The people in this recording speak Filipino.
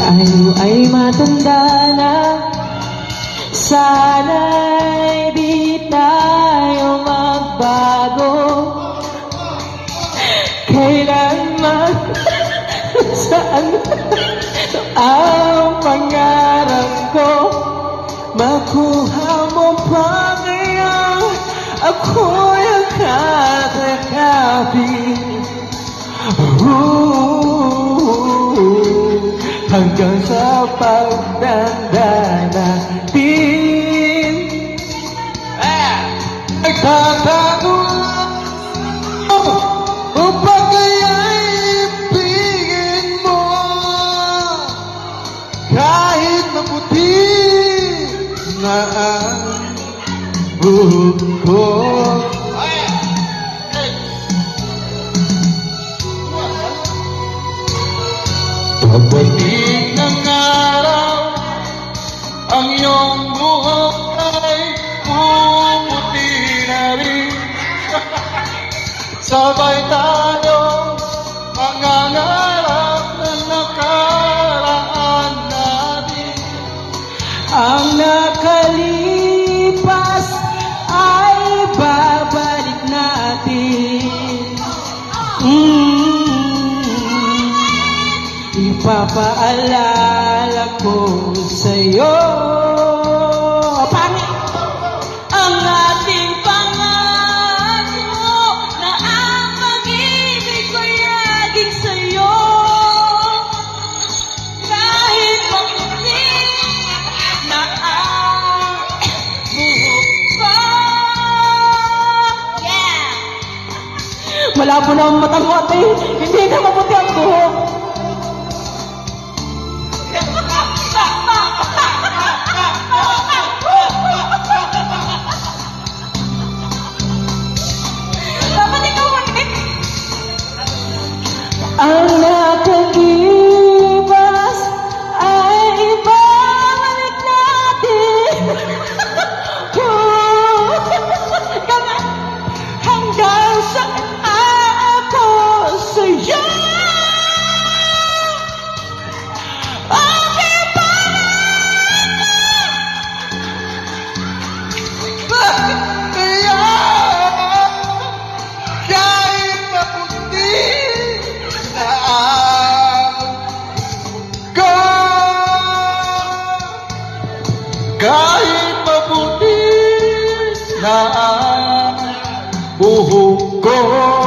Tayo ay matanda na, sana'y di tayo magbago. Kailanman, saan ang pangarap ko, makuha mo pa ngayon, ako'y ang katakapin. Hanggang sa pagtanda natin, nagtatago upang kaya'y ibigin mo, kahit maputi na ang buhok ko. Pagdating ng araw, ang iyong buhok ay pumuti na rin. Sabay tayo mangangarap ng nakaraan natin. Ang nakalipas ay babalik natin. Ipapaalala ko sa'yo, ang ating pangako na ang pag-ibig ko'y laging sa'yo. Kahit maputi na ang buhok ko. Yeah! Malabo na ang mata mo, ate. Hindi na maputi ang buhok. Ang nakalipas ay ibabalik natin. Hanggang saan ako sa'yo. Okay pa bakit kaya kahit maputi kahit mabuti na ang buhok ko.